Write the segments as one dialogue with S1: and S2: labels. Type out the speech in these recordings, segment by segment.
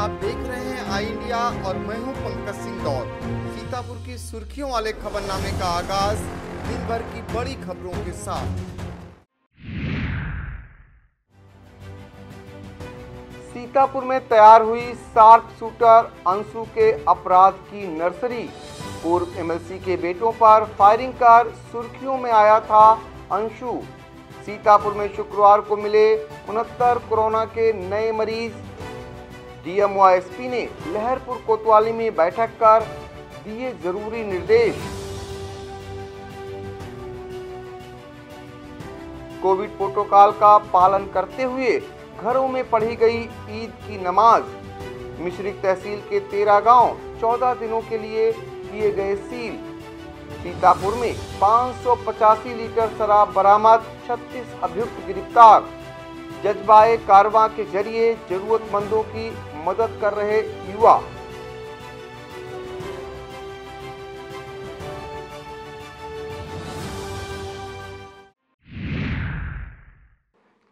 S1: आप देख रहे हैं आई इंडिया और मैं हूं पंकज सिंह दौर। सीतापुर की सुर्खियों वाले खबरनामे का आगाज दिन भर की बड़ी खबरों के साथ। सीतापुर में तैयार हुई शार्प शूटर अंशु के अपराध की नर्सरी। पूर्व एमएलसी के बेटों पर फायरिंग कर सुर्खियों में आया था अंशु। सीतापुर में शुक्रवार को मिले 69 कोरोना के नए मरीज। डीएमओ एसपी ने लहरपुर कोतवाली में बैठक कर दिए जरूरी निर्देश। कोविड प्रोटोकॉल का पालन करते हुए घरों में पढ़ी गई ईद की नमाज। मिश्रिक तहसील के 13 गांव 14 दिनों के लिए किए गए सील। सीतापुर में 585 लीटर शराब बरामद, 36 अभियुक्त गिरफ्तार। जज्बाए कारवां के जरिए जरूरतमंदों की मदद कर रहे युवा।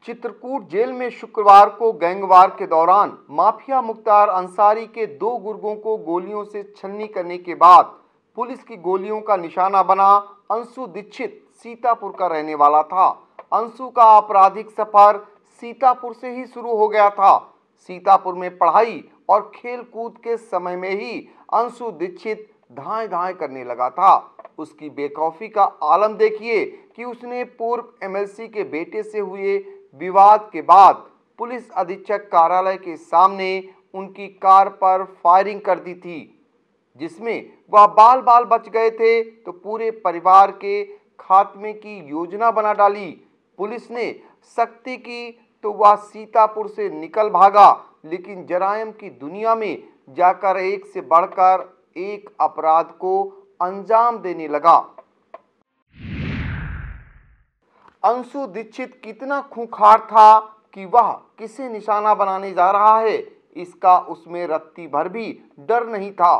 S1: चित्रकूट जेल में शुक्रवार को गैंगवार के दौरान माफिया मुख्तार अंसारी के 2 गुर्गों को गोलियों से छलनी करने के बाद पुलिस की गोलियों का निशाना बना अंशु दीक्षित सीतापुर का रहने वाला था। अंशु का आपराधिक सफर सीतापुर से ही शुरू हो गया था। सीतापुर में पढ़ाई और खेल कूद के समय में ही अंशु दीक्षित धाएं धाएं करने लगा था। उसकी बेखौफी का आलम देखिए कि उसने पूर्व एमएलसी के बेटे से हुए विवाद के बाद पुलिस अधीक्षक कार्यालय के सामने उनकी कार पर फायरिंग कर दी थी, जिसमें वह बाल बाल बच गए थे तो पूरे परिवार के खात्मे की योजना बना डाली। पुलिस ने सख्ती की तो वह सीतापुर से निकल भागा, लेकिन जराइम की दुनिया में जाकर एक से बढ़कर एक अपराध को अंजाम देने लगा। अंशु दीक्षित कितना खूंखार था कि वह किसे निशाना बनाने जा रहा है, इसका उसमें रत्ती भर भी डर नहीं था।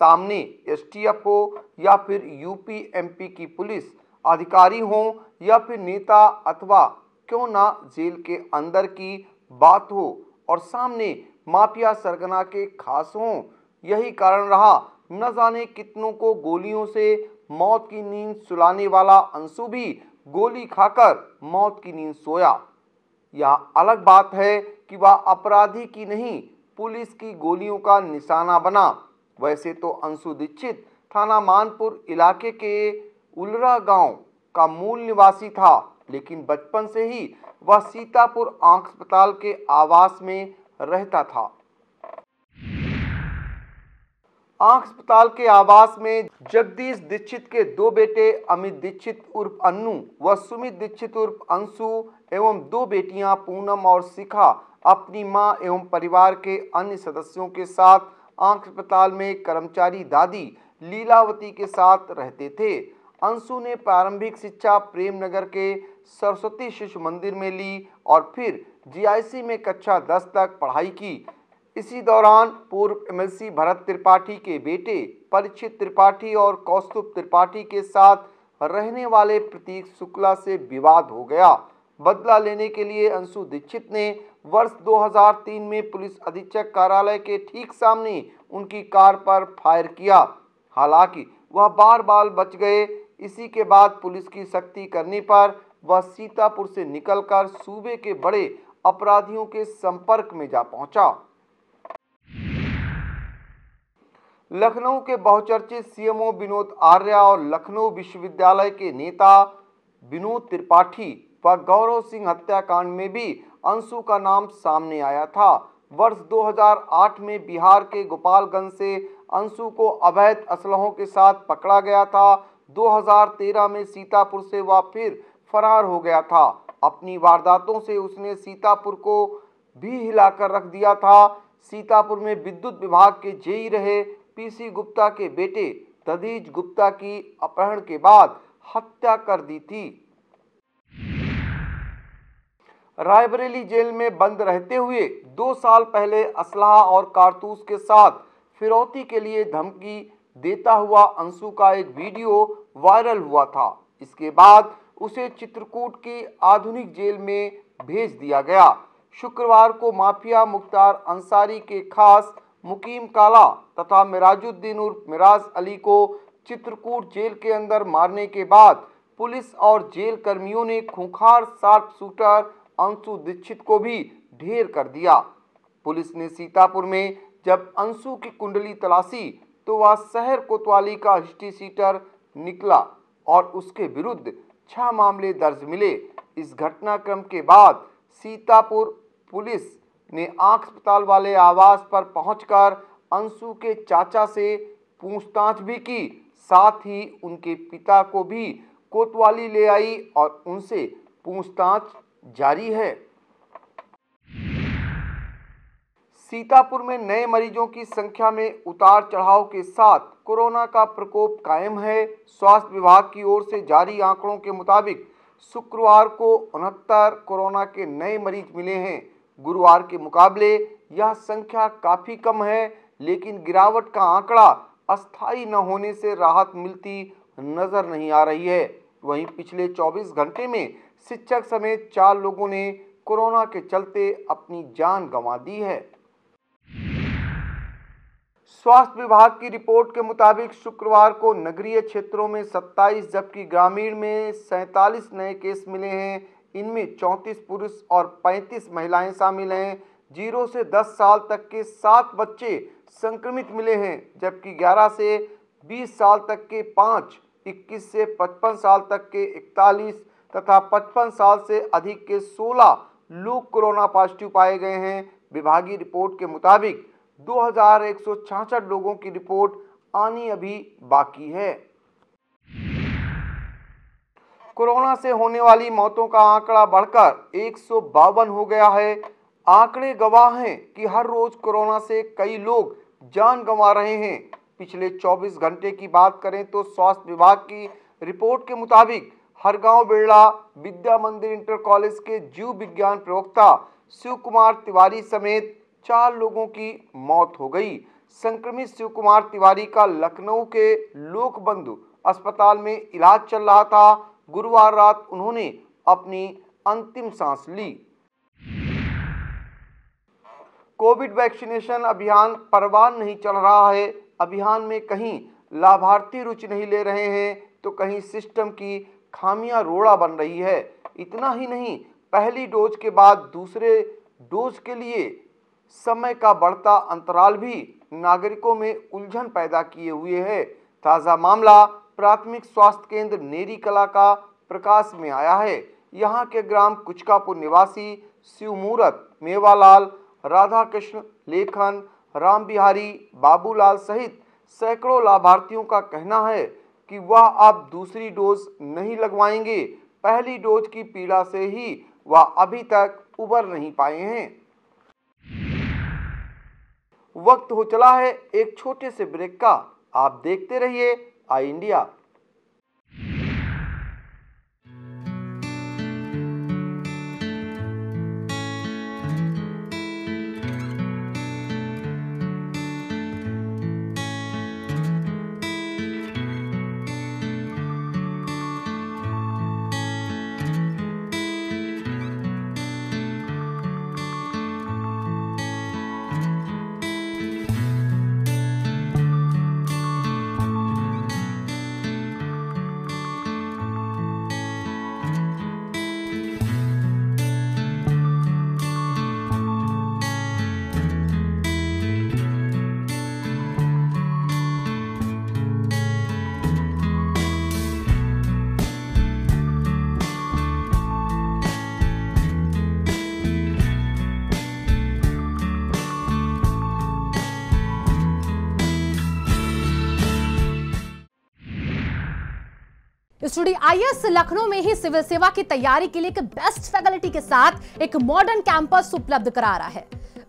S1: सामने एसटीएफ हो या फिर यूपी एमपी की पुलिस अधिकारी हो या फिर नेता अथवा क्यों ना जेल के अंदर की बात हो और सामने माफिया सरगना के खास हों। यही कारण रहा न जाने कितनों को गोलियों से मौत की नींद सुलाने वाला अंशु भी गोली खाकर मौत की नींद सोया। यह अलग बात है कि वह अपराधी की नहीं, पुलिस की गोलियों का निशाना बना। वैसे तो अंशु दीक्षित थाना मानपुर इलाके के उलरा गांव का मूल निवासी था, लेकिन बचपन से ही वह सीतापुर आंख अस्पताल के आवास में रहता था। आंख अस्पताल के आवास में जगदीश दीक्षित के 2 बेटे अमित दीक्षित उर्फ अन्नू व सुमित दीक्षित उर्फ अंशु एवं 2 बेटियां पूनम और शिखा अपनी मां एवं परिवार के अन्य सदस्यों के साथ आंख अस्पताल में कर्मचारी दादी लीलावती के साथ रहते थे। अंशु ने प्रारंभिक शिक्षा प्रेमनगर के सरस्वती शिशु मंदिर में ली और फिर जीआईसी में कक्षा 10 तक पढ़ाई की। इसी दौरान पूर्व एमएलसी भरत त्रिपाठी के बेटे परीक्षित त्रिपाठी और कौस्तुभ त्रिपाठी के साथ रहने वाले प्रतीक शुक्ला से विवाद हो गया। बदला लेने के लिए अंशु दीक्षित ने वर्ष 2003 में पुलिस अधीक्षक कार्यालय के ठीक सामने उनकी कार पर फायर किया। हालांकि वह बार बार बच गए। इसी के बाद पुलिस की सख्ती करने पर वह सीतापुर से निकलकर सूबे के बड़े अपराधियों के संपर्क में जा पहुंचा। लखनऊ के बहुचर्चित सीएमओ विनोद आर्या और लखनऊ विश्वविद्यालय के नेता विनोद त्रिपाठी व गौरव सिंह हत्याकांड में भी अंशु का नाम सामने आया था। वर्ष 2008 में बिहार के गोपालगंज से अंशु को अवैध असलहों के साथ पकड़ा गया था। 2013 में सीतापुर से वह फिर फरार हो गया था। अपनी वारदातों से उसने सीतापुर को भी हिलाकर रख दिया था। सीतापुर में विद्युत विभाग के जेई रहे पीसी गुप्ता के बेटे दधीज गुप्ता की अपहरण के बाद हत्या कर दी थी। रायबरेली जेल में बंद रहते हुए 2 साल पहले असलहा और कारतूस के साथ फिरौती के लिए धमकी देता हुआ अंशु का एक वीडियो वायरल हुआ था। इसके बाद उसे चित्रकूट की आधुनिक जेल में भेज दिया गया। शुक्रवार को माफिया मुख्तार अंसारी के खास मुकीम काला तथा मिराजुद्दीन उर्फ मिराज अली को चित्रकूट जेल के अंदर मारने के बाद पुलिस और जेल कर्मियों ने खूंखार शार्प शूटर अंशु दीक्षित को भी ढेर कर दिया। पुलिस ने सीतापुर में जब अंशु की कुंडली तलाशी तो वह शहर कोतवाली का हिस्ट्री शीटर निकला और उसके विरुद्ध 6 मामले दर्ज मिले। इस घटनाक्रम के बाद सीतापुर पुलिस ने आंख अस्पताल वाले आवास पर पहुंचकर अंशु के चाचा से पूछताछ भी की, साथ ही उनके पिता को भी कोतवाली ले आई और उनसे पूछताछ जारी है। सीतापुर में नए मरीजों की संख्या में उतार चढ़ाव के साथ कोरोना का प्रकोप कायम है। स्वास्थ्य विभाग की ओर से जारी आंकड़ों के मुताबिक शुक्रवार को 69 कोरोना के नए मरीज मिले हैं। गुरुवार के मुकाबले यह संख्या काफी कम है, लेकिन गिरावट का आंकड़ा अस्थायी न होने से राहत मिलती नजर नहीं आ रही है। वहीं पिछले 24 घंटे में शिक्षक समेत 4 लोगों ने कोरोना के चलते अपनी जान गंवा दी है। स्वास्थ्य विभाग की रिपोर्ट के मुताबिक शुक्रवार को नगरीय क्षेत्रों में 27 जबकि ग्रामीण में 47 नए केस मिले हैं। इनमें 34 पुरुष और 35 महिलाएं शामिल हैं। 0 से 10 साल तक के 7 बच्चे संक्रमित मिले हैं, जबकि 11 से 20 साल तक के 5, 21 से 55 साल तक के 41 तथा 55 साल से अधिक के 16 लोग कोरोना पॉजिटिव पाए गए हैं। विभागीय रिपोर्ट के मुताबिक 2166 लोगों की रिपोर्ट आनी अभी बाकी है। कोरोना से होने वाली मौतों का आंकड़ा बढ़कर 152 हो गया है। आंकड़े गवाह हैं कि हर रोज कोरोना से कई लोग जान गंवा रहे हैं। पिछले 24 घंटे की बात करें तो स्वास्थ्य विभाग की रिपोर्ट के मुताबिक हरगांव बिरला विद्या मंदिर इंटर कॉलेज के जीव विज्ञान प्रवक्ता शिव कुमार तिवारी समेत 4 लोगों की मौत हो गई। संक्रमित शिव कुमार तिवारी का लखनऊ के लोकबंधु अस्पताल में इलाज चल रहा था। गुरुवार रात उन्होंने अपनी अंतिम सांस ली। कोविड वैक्सीनेशन अभियान परवान नहीं चल रहा है। अभियान में कहीं लाभार्थी रुचि नहीं ले रहे हैं तो कहीं सिस्टम की खामियां रोड़ा बन रही है। इतना ही नहीं, पहली डोज के बाद दूसरे डोज के लिए समय का बढ़ता अंतराल भी नागरिकों में उलझन पैदा किए हुए है। ताज़ा मामला प्राथमिक स्वास्थ्य केंद्र नेरी कला का प्रकाश में आया है। यहाँ के ग्राम कुचकापुर निवासी शिवमूर्त, मेवालाल, राधा कृष्ण, लेखन, राम बिहारी, बाबूलाल सहित सैकड़ों लाभार्थियों का कहना है कि वह अब दूसरी डोज नहीं लगवाएंगे। पहली डोज की पीड़ा से ही वह अभी तक उबर नहीं पाए हैं। वक्त हो चला है एक छोटे से ब्रेक का। आप देखते रहिए आई इंडिया।
S2: स्टूडियो आईएएस लखनऊ में ही सिविल सेवा की तैयारी के लिए एक बेस्ट फैकल्टी के साथ एक मॉडर्न कैंपस उपलब्ध करा रहा है।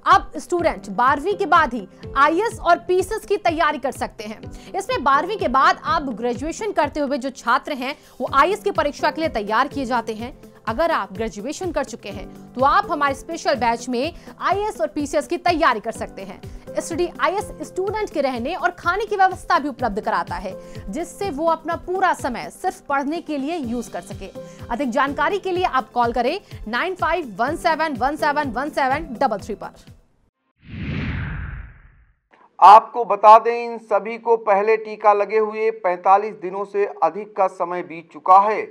S2: अब स्टूडेंट 12वीं के बाद ही आईएएस और पीसीएस की तैयारी कर सकते हैं। इसमें 12वीं के बाद आप ग्रेजुएशन करते हुए जो छात्र हैं वो आईएएस की परीक्षा के लिए तैयार किए जाते हैं। अगर आप ग्रेजुएशन कर चुके हैं तो आप हमारे स्पेशल बैच में आईएएस और पीसीएस की तैयारी कर सकते हैं। स्टडी आईएएस स्टूडेंट के रहने और खाने की व्यवस्था भी उपलब्ध कराता है, जिससे वो अपना पूरा समय सिर्फ पढ़ने के लिए यूज कर सके। अधिक जानकारी के लिए आप कॉल करें 9517171733 पर।
S1: आपको बता दें, इन सभी को पहले टीका लगे हुए 45 दिनों से अधिक का समय बीत चुका है।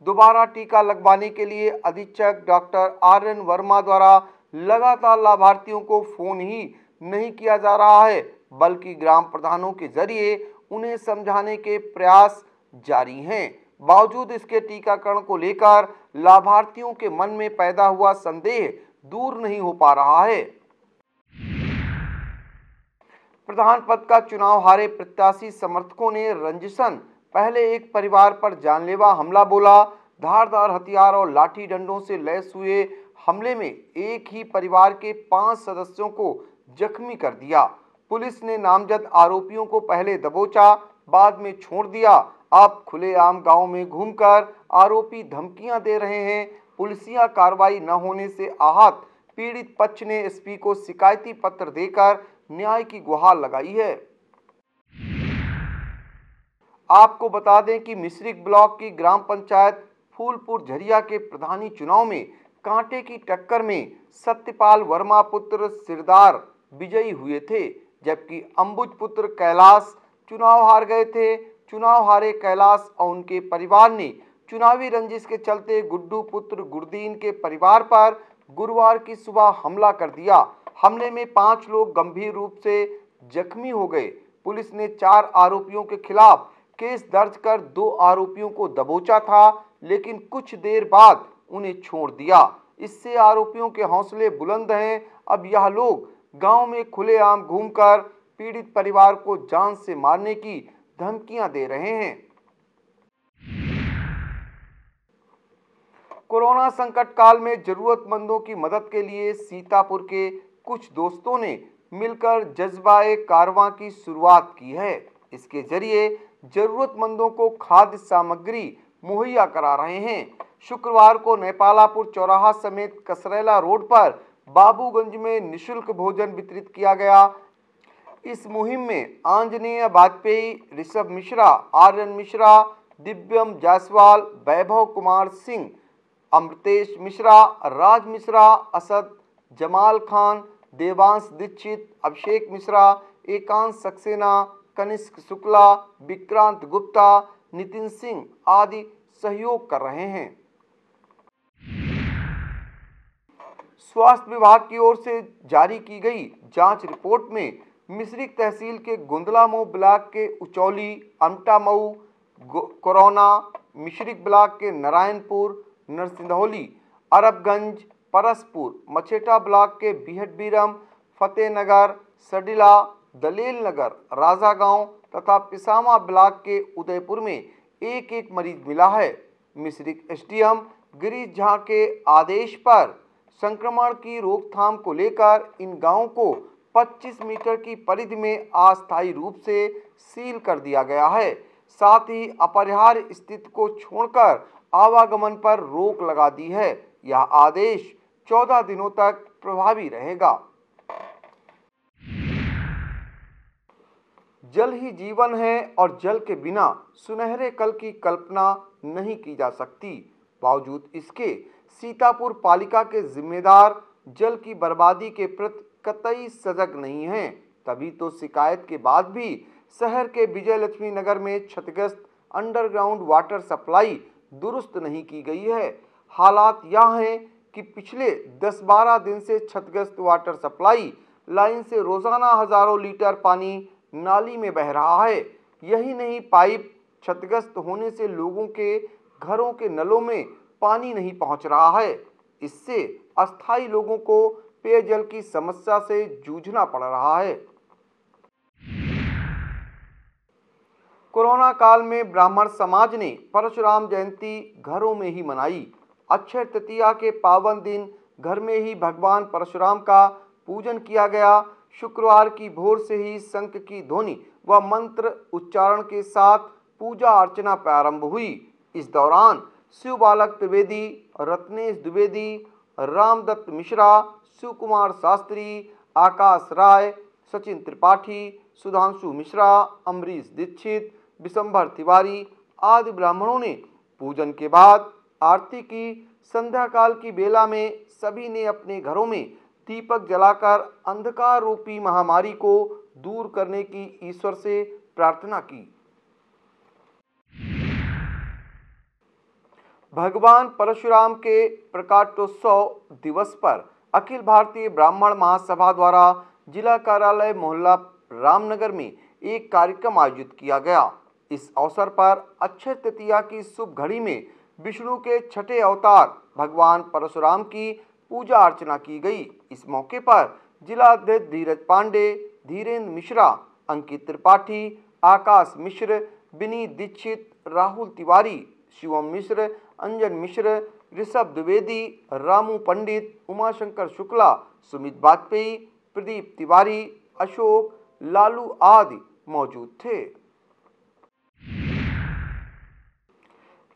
S1: दोबारा टीका लगवाने के लिए अधीक्षक डॉक्टर आर.एन. वर्मा द्वारा लगातार लाभार्थियों को फोन ही नहीं किया जा रहा है, बल्कि ग्राम प्रधानों के जरिए उन्हें समझाने के प्रयास जारी हैं। बावजूद इसके टीकाकरण को लेकर लाभार्थियों के मन में पैदा हुआ संदेह दूर नहीं हो पा रहा है। प्रधान पद का चुनाव हारे प्रत्याशी समर्थकों ने रंजिशन पहले एक परिवार पर जानलेवा हमला बोला। धारदार हथियार और लाठी डंडों से लैस हुए हमले में एक ही परिवार के 5 सदस्यों को जख्मी कर दिया। पुलिस ने नामजद आरोपियों को पहले दबोचा, बाद में छोड़ दिया। अब खुलेआम गांव में घूमकर आरोपी धमकियां दे रहे हैं। पुलिसिया कार्रवाई न होने से आहत पीड़ित पक्ष ने एसपी को शिकायती पत्र देकर न्याय की गुहार लगाई है। आपको बता दें कि मिश्रिक ब्लॉक की ग्राम पंचायत फूलपुर झरिया के प्रधानी चुनाव में कांटे की टक्कर में सत्यपाल वर्मा पुत्र सिरदार विजयी हुए थे, जबकि अंबुज पुत्र कैलाश चुनाव हार गए थे। चुनाव हारे कैलाश और उनके परिवार ने चुनावी रंजिश के चलते गुड्डू पुत्र गुरदीन के परिवार पर गुरुवार की सुबह हमला कर दिया। हमले में 5 लोग गंभीर रूप से जख्मी हो गए। पुलिस ने 4 आरोपियों के खिलाफ केस दर्ज कर 2 आरोपियों को दबोचा था, लेकिन कुछ देर बाद उन्हें छोड़ दिया। इससे आरोपियों के हौसले बुलंद हैं। अब यह लोग गांव में खुलेआम घूमकर पीड़ित परिवार को जान से मारने की धमकियां दे रहे हैं। कोरोना संकट काल में जरूरतमंदों की मदद के लिए सीतापुर के कुछ दोस्तों ने मिलकर जज्बाए कारवां की शुरुआत की है। इसके जरिए जरूरतमंदों को खाद्य सामग्री मुहैया करा रहे हैं। शुक्रवार को नेपालापुर चौराहा समेत कसरेला रोड पर बाबूगंज में निःशुल्क भोजन वितरित किया गया। इस मुहिम में आंजनेय वाजपेयी, ऋषभ मिश्रा, आर्यन मिश्रा, दिव्यम जायसवाल, वैभव कुमार सिंह, अमृतेश मिश्रा, राज मिश्रा, असद, जमाल खान, देवांश दीक्षित, अभिषेक मिश्रा, एकांश सक्सेना, कनिष्क शुक्ला, विक्रांत गुप्ता, नितिन सिंह आदि सहयोग कर रहे हैं। स्वास्थ्य विभाग की ओर से जारी की गई जांच रिपोर्ट में मिश्रिक तहसील के गुंदलामऊ ब्लॉक के उचौली, अमटामऊ, कोरोना, मिश्रिक ब्लॉक के नारायणपुर, नरसिंहौली, अरबगंज, परसपुर, मछेटा ब्लॉक के बिहटबीरम, फतेहनगर, सडिला, दलेल नगर, राजागांव तथा पिसामा ब्लॉक के उदयपुर में एक एक मरीज मिला है। मिश्रिक एसडीएम गिरीश झा के आदेश पर संक्रमण की रोकथाम को लेकर इन गांवों को 25 मीटर की परिधि में अस्थायी रूप से सील कर दिया गया है। साथ ही अपरिहार्य स्थिति को छोड़कर आवागमन पर रोक लगा दी है। यह आदेश 14 दिनों तक प्रभावी रहेगा। जल ही जीवन है और जल के बिना सुनहरे कल की कल्पना नहीं की जा सकती। बावजूद इसके सीतापुर पालिका के जिम्मेदार जल की बर्बादी के प्रति कतई सजग नहीं हैं। तभी तो शिकायत के बाद भी शहर के विजय लक्ष्मी नगर में क्षतिग्रस्त अंडरग्राउंड वाटर सप्लाई दुरुस्त नहीं की गई है। हालात यह हैं कि पिछले 10-12 दिन से क्षतिग्रस्त वाटर सप्लाई लाइन से रोजाना हजारों लीटर पानी नाली में बह रहा है। यही नहीं, पाइप क्षतिग्रस्त होने से लोगों के घरों के नलों में पानी नहीं पहुंच रहा है। इससे अस्थायी लोगों को पेयजल की समस्या से जूझना पड़ रहा है। कोरोना काल में ब्राह्मण समाज ने परशुराम जयंती घरों में ही मनाई। अक्षय तृतीया के पावन दिन घर में ही भगवान परशुराम का पूजन किया गया। शुक्रवार की भोर से ही शंख की ध्वनि व मंत्र उच्चारण के साथ पूजा अर्चना प्रारंभ हुई। इस दौरान शिव बालक त्रिवेदी, रत्नेश द्विवेदी, रामदत्त मिश्रा, शिव कुमार शास्त्री, आकाश राय, सचिन त्रिपाठी, सुधांशु मिश्रा, अमरीश दीक्षित, विशंभर तिवारी आदि ब्राह्मणों ने पूजन के बाद आरती की। संध्या काल की बेला में सभी ने अपने घरों में दीपक जलाकर अंधकार रूपी महामारी को दूर करने की ईश्वर से प्रार्थना की। भगवान परशुराम के प्रकाशोत्सव दिवस पर अखिल भारतीय ब्राह्मण महासभा द्वारा जिला कार्यालय मोहल्ला रामनगर में एक कार्यक्रम आयोजित किया गया। इस अवसर पर अक्षय तृतीया की शुभ घड़ी में विष्णु के छठे अवतार भगवान परशुराम की पूजा अर्चना की गई। इस मौके पर जिला अध्यक्ष धीरज पांडे, धीरेन्द्र मिश्रा, अंकित त्रिपाठी, आकाश मिश्र, विनीत दीक्षित, राहुल तिवारी, शिवम मिश्र, अंजन मिश्र, ऋषभ द्विवेदी, रामू पंडित, उमाशंकर शुक्ला, सुमित वाजपेयी, प्रदीप तिवारी, अशोक, लालू आदि मौजूद थे।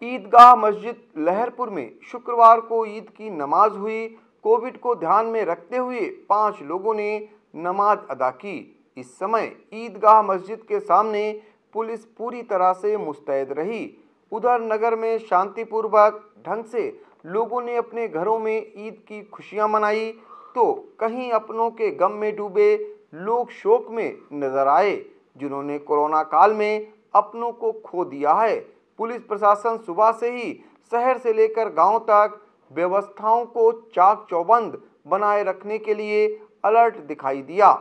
S1: ईदगाह मस्जिद लहरपुर में शुक्रवार को ईद की नमाज हुई। कोविड को ध्यान में रखते हुए 5 लोगों ने नमाज अदा की। इस समय ईदगाह मस्जिद के सामने पुलिस पूरी तरह से मुस्तैद रही। उधर नगर में शांतिपूर्वक ढंग से लोगों ने अपने घरों में ईद की खुशियां मनाई, तो कहीं अपनों के गम में डूबे लोग शोक में नजर आए, जिन्होंने कोरोना काल में अपनों को खो दिया है। पुलिस प्रशासन सुबह से ही शहर से लेकर गांव तक व्यवस्थाओं को चाक चौबंद बनाए रखने के लिए अलर्ट दिखाई दिया।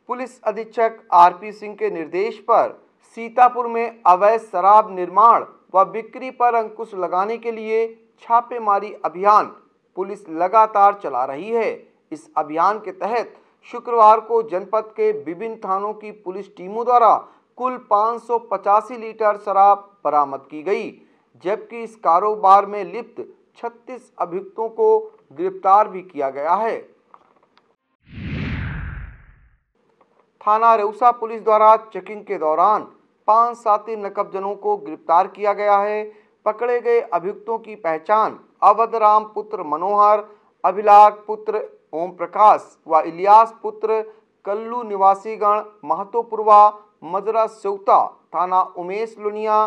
S1: पुलिस अधीक्षक आरपी सिंह के निर्देश पर सीतापुर में अवैध शराब निर्माण व बिक्री पर अंकुश लगाने के लिए छापेमारी अभियान पुलिस लगातार चला रही है। इस अभियान के तहत शुक्रवार को जनपद के विभिन्न थानों की पुलिस टीमों द्वारा कुल 585 लीटर शराब बरामद की गई, जबकि इस कारोबार में लिप्त 36 अभियुक्तों को गिरफ्तार भी किया गया है। थाना रेउसा पुलिस द्वारा चेकिंग के दौरान 5 साथी नकबजनों को गिरफ्तार किया गया है। पकड़े गए अभियुक्तों की पहचान अवधराम पुत्र मनोहर, अभिलाख पुत्र ओम प्रकाश व इलियास पुत्र कल्लू निवासीगण महतोपुरवा मजरा सेवता थाना उमेश लुनिया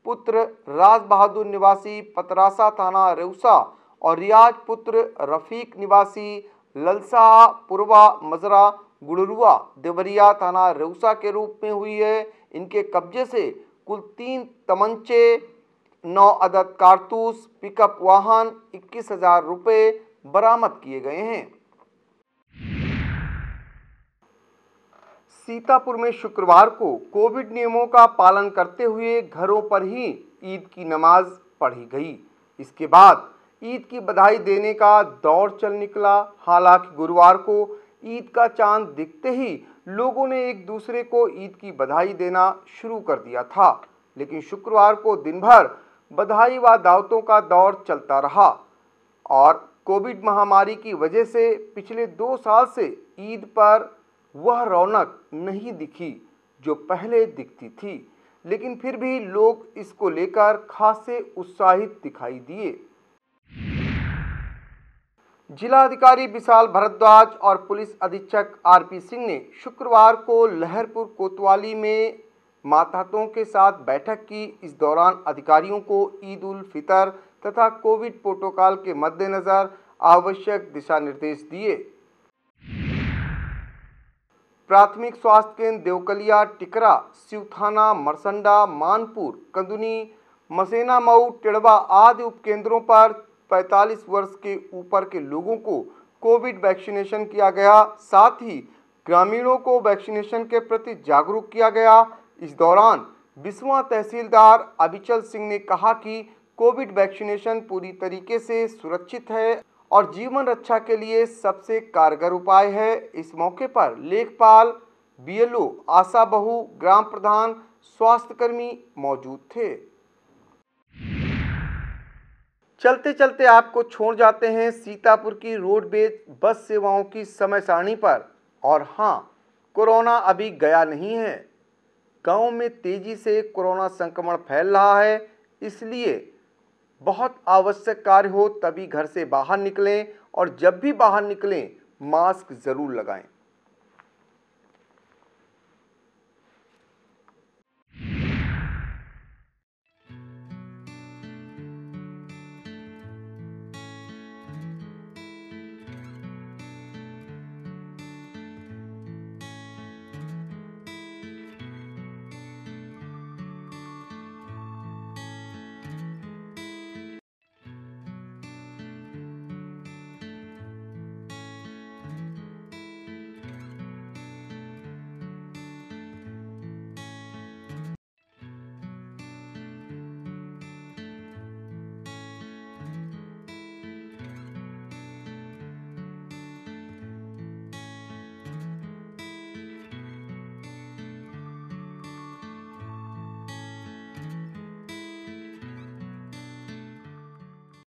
S1: पुत्र राज बहादुर निवासी पतरासा थाना रेउसा और रियाज पुत्र रफीक निवासी ललसा पुरवा मजरा गुड़रुआ देवरिया थाना रेउसा के रूप में हुई है। इनके कब्जे से कुल 3 तमंचे, 9 अदद कारतूस, पिकअप वाहन, 21,000 रुपये बरामद किए गए हैं। सीतापुर में शुक्रवार को कोविड नियमों का पालन करते हुए घरों पर ही ईद की नमाज पढ़ी गई। इसके बाद ईद की बधाई देने का दौर चल निकला। हालांकि गुरुवार को ईद का चांद दिखते ही लोगों ने एक दूसरे को ईद की बधाई देना शुरू कर दिया था, लेकिन शुक्रवार को दिन भर बधाई व दावतों का दौर चलता रहा और कोविड महामारी की वजह से पिछले 2 साल से ईद पर वह रौनक नहीं दिखी जो पहले दिखती थी, लेकिन फिर भी लोग इसको लेकर खासे उत्साहित दिखाई दिए। जिलाधिकारी विशाल भारद्वाज और पुलिस अधीक्षक आरपी सिंह ने शुक्रवार को लहरपुर कोतवाली में मातहतों के साथ बैठक की। इस दौरान अधिकारियों को ईद उल फितर तथा कोविड प्रोटोकॉल के मद्देनजर आवश्यक दिशा निर्देश दिए। प्राथमिक स्वास्थ्य केंद्र देवकलिया, टिकरा, शिवथाना, मरसंडा, मानपुर, कंदुनी, मसेना मऊ, टिड़वा आदि उपकेंद्रों पर 45 वर्ष के ऊपर के लोगों को कोविड वैक्सीनेशन किया गया। साथ ही ग्रामीणों को वैक्सीनेशन के प्रति जागरूक किया गया। इस दौरान बिस्वा तहसीलदार अभिचल सिंह ने कहा कि कोविड वैक्सीनेशन पूरी तरीके से सुरक्षित है और जीवन रक्षा के लिए सबसे कारगर उपाय है। इस मौके पर लेखपाल, बीएलओ, आशा बहू, ग्राम प्रधान, स्वास्थ्यकर्मी मौजूद थे। चलते चलते आपको छोड़ जाते हैं सीतापुर की रोडवेज बस सेवाओं की समय सारणी पर। और हाँ, कोरोना अभी गया नहीं है। गांव में तेजी से कोरोना संक्रमण फैल रहा है, इसलिए बहुत आवश्यक कार्य हो तभी घर से बाहर निकलें और जब भी बाहर निकलें मास्क जरूर लगाएं।